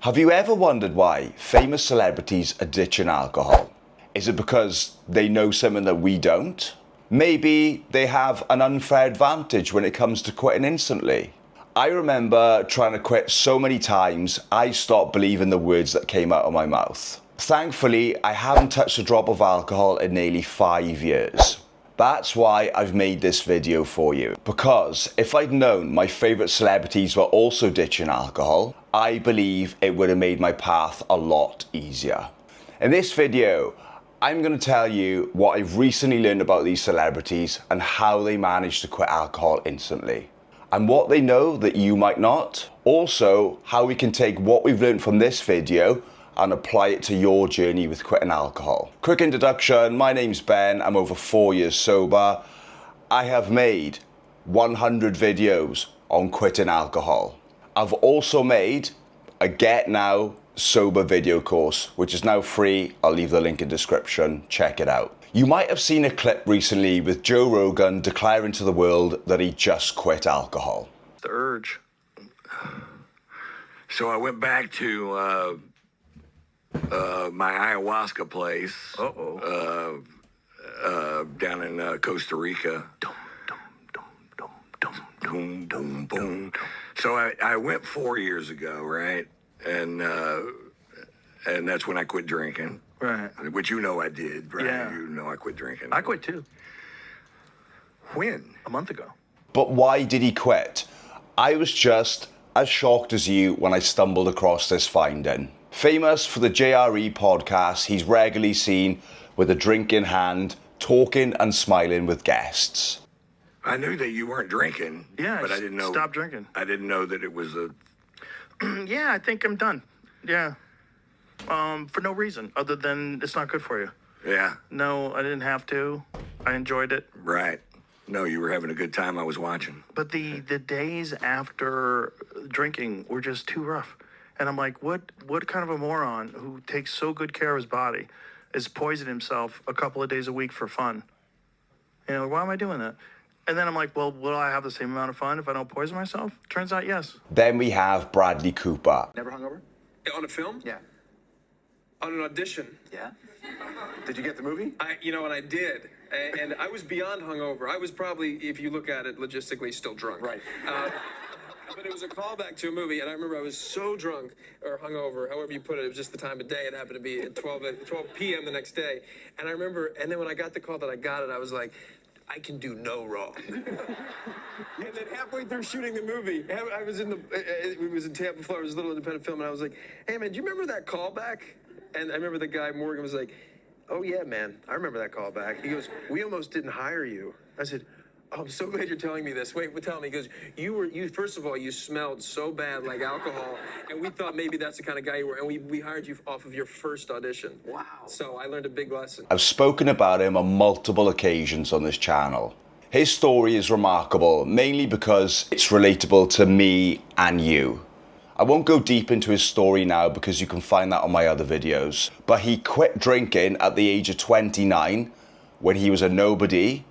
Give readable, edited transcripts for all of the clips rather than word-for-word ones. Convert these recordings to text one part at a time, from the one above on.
Have you ever wondered why famous celebrities are ditching alcohol? Is it because they know something that we don't? Maybe they have an unfair advantage when it comes to quitting instantly. I remember trying to quit so many times, I stopped believing the words that came out of my mouth. Thankfully, I haven't touched a drop of alcohol in nearly 5 years. That's why I've made this video for you. Because if I'd known my favourite celebrities were also ditching alcohol, I believe it would have made my path a lot easier. In this video, I'm going to tell you what I've recently learned about these celebrities and how they managed to quit alcohol instantly. And what they know that you might not. Also, how we can take what we've learned from this video and apply it to your journey with quitting alcohol. Quick introduction, my name's Ben, I'm over 4 years sober. I have made 100 videos on quitting alcohol. I've also made a Get Now Sober video course, which is now free. I'll leave the link in the description, check it out. You might have seen a clip recently with Joe Rogan declaring to the world that he just quit alcohol. The urge. So I went back to my ayahuasca place down in Costa Rica. Boom, boom. So I went 4 years ago, right? And that's when I quit drinking. Right. Which you know I did, right? Yeah. You know I quit drinking. I quit too. When? A month ago. But why did he quit? I was just as shocked as you when I stumbled across this finding. Famous for the JRE podcast, he's regularly seen with a drink in hand, talking and smiling with guests. I knew that you weren't drinking. Yeah, but I didn't know. Stop drinking. I didn't know that it was a. Yeah, I think I'm done. Yeah. For no reason other than it's not good for you. Yeah. No, I didn't have to. I enjoyed it. Right. No, you were having a good time. I was watching. But the days after drinking were just too rough. And I'm like, what kind of a moron who takes so good care of his body is poisoning himself a couple of days a week for fun? You know, why am I doing that? And then I'm like, well, will I have the same amount of fun if I don't poison myself? Turns out, yes. Then we have Bradley Cooper. Never hungover? On a film? Yeah. On an audition. Yeah? Did you get the movie? I did. And I was beyond hungover. I was probably, if you look at it logistically, still drunk. Right. But it was a callback to a movie, and I remember I was so drunk, or hungover, however you put it. It was just the time of day. It happened to be at 12 p.m. the next day. And I remember, and then when I got the call that I got it, I was like, I can do no wrong. And then halfway through shooting the movie, I was it was in Tampa, Florida. It was a little independent film, and I was like, hey, man, do you remember that callback? And I remember the guy, Morgan, was like, oh, yeah, man, I remember that callback. He goes, we almost didn't hire you. I said, oh, I'm so glad you're telling me this. Wait, tell me. He goes, you first of all, you smelled so bad like alcohol, and we thought maybe that's the kind of guy you were, and we hired you off of your first audition. Wow. So I learned a big lesson. I've spoken about him on multiple occasions on this channel. His story is remarkable, mainly because it's relatable to me and you. I won't go deep into his story now because you can find that on my other videos. But he quit drinking at the age of 29 when he was a nobody,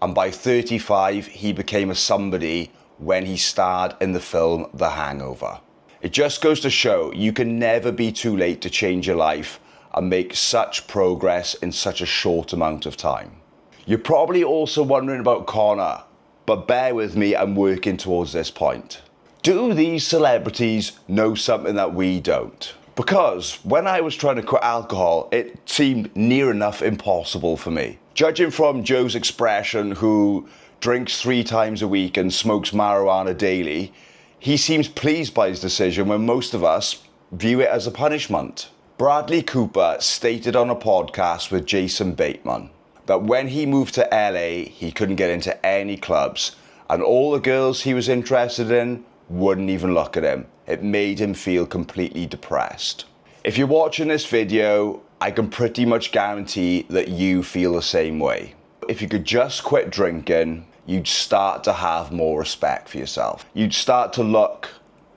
and by 35 he became a somebody when he starred in the film The Hangover. It just goes to show you can never be too late to change your life and make such progress in such a short amount of time. You're probably also wondering about Conor, but bear with me, I'm working towards this point. Do these celebrities know something that we don't? Because when I was trying to quit alcohol, it seemed near enough impossible for me. Judging from Joe's expression, who drinks 3 times a week and smokes marijuana daily, he seems pleased by his decision when most of us view it as a punishment. Bradley Cooper stated on a podcast with Jason Bateman that when he moved to LA, he couldn't get into any clubs, and all the girls he was interested in wouldn't even look at him. It made him feel completely depressed. If you're watching this video, I can pretty much guarantee that you feel the same way. If you could just quit drinking, you'd start to have more respect for yourself. You'd start to look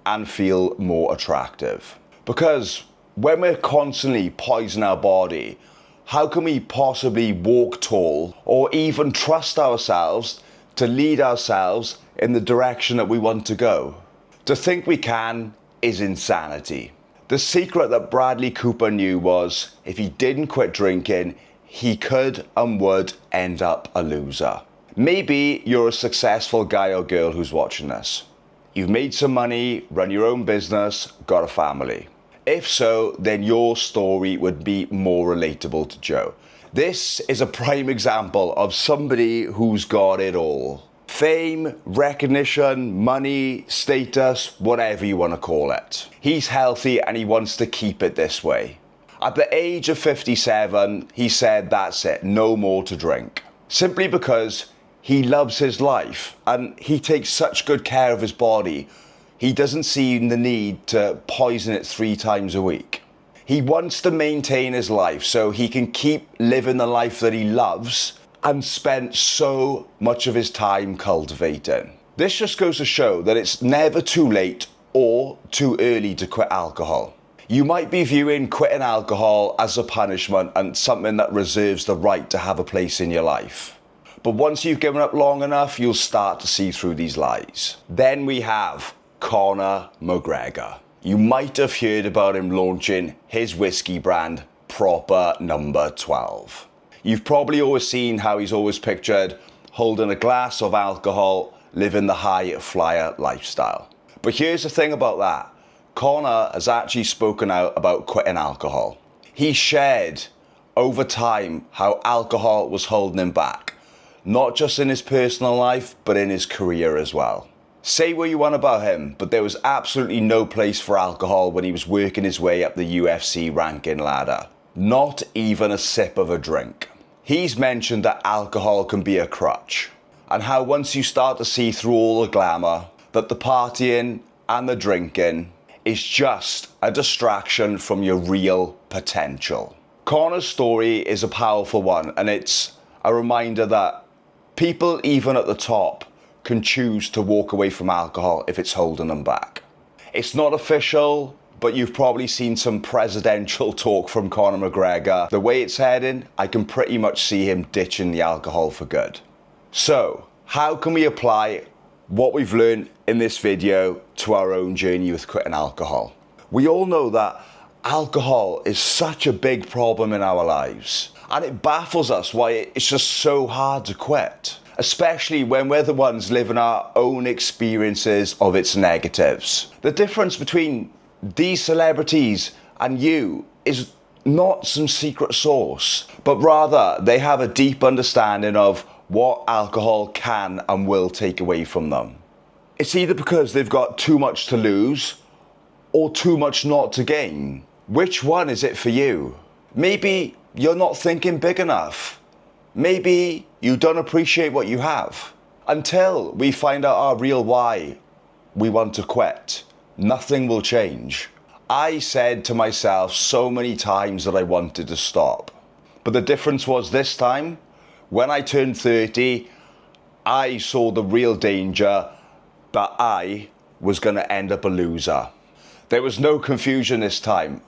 and feel more attractive. Because when we're constantly poisoning our body, how can we possibly walk tall or even trust ourselves to lead ourselves in the direction that we want to go? To think we can is insanity. The secret that Bradley Cooper knew was if he didn't quit drinking, he could and would end up a loser. Maybe you're a successful guy or girl who's watching this. You've made some money, run your own business, got a family. If so, then your story would be more relatable to Joe. This is a prime example of somebody who's got it all. Fame, recognition, money, status, whatever you want to call it. He's healthy and he wants to keep it this way. At the age of 57, he said that's it, no more to drink. Simply because he loves his life and he takes such good care of his body, he doesn't see the need to poison it 3 times a week. He wants to maintain his life so he can keep living the life that he loves and spent so much of his time cultivating. This just goes to show that it's never too late or too early to quit alcohol. You might be viewing quitting alcohol as a punishment and something that reserves the right to have a place in your life. But once you've given up long enough, you'll start to see through these lies. Then we have Conor McGregor. You might have heard about him launching his whiskey brand, Proper Number 12. You've probably always seen how he's always pictured holding a glass of alcohol, living the high flyer lifestyle. But here's the thing about that. Conor has actually spoken out about quitting alcohol. He shared over time how alcohol was holding him back, not just in his personal life, but in his career as well. Say what you want about him, but there was absolutely no place for alcohol when he was working his way up the UFC ranking ladder. Not even a sip of a drink. He's mentioned that alcohol can be a crutch, and how once you start to see through all the glamour, that the partying and the drinking is just a distraction from your real potential. Conor's story is a powerful one, and it's a reminder that people even at the top can choose to walk away from alcohol if it's holding them back. It's not official, but you've probably seen some presidential talk from Conor McGregor. The way it's heading, I can pretty much see him ditching the alcohol for good. So, how can we apply what we've learned in this video to our own journey with quitting alcohol? We all know that alcohol is such a big problem in our lives, and it baffles us why it's just so hard to quit, especially when we're the ones living our own experiences of its negatives. The difference between these celebrities and you is not some secret sauce, but rather they have a deep understanding of what alcohol can and will take away from them. It's either because they've got too much to lose or too much not to gain. Which one is it for you? Maybe you're not thinking big enough. Maybe you don't appreciate what you have. Until we find out our real why we want to quit, nothing will change. I said to myself so many times that I wanted to stop. But the difference was this time, when I turned 30, I saw the real danger that I was going to end up a loser. There was no confusion this time.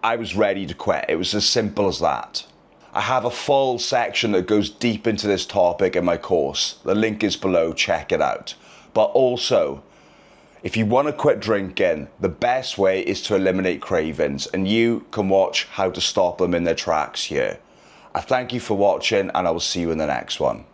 I was ready to quit. It was as simple as that. I have a full section that goes deep into this topic in my course. The link is below, check it out. But also, if you want to quit drinking, the best way is to eliminate cravings, and you can watch how to stop them in their tracks here. I thank you for watching, and I will see you in the next one.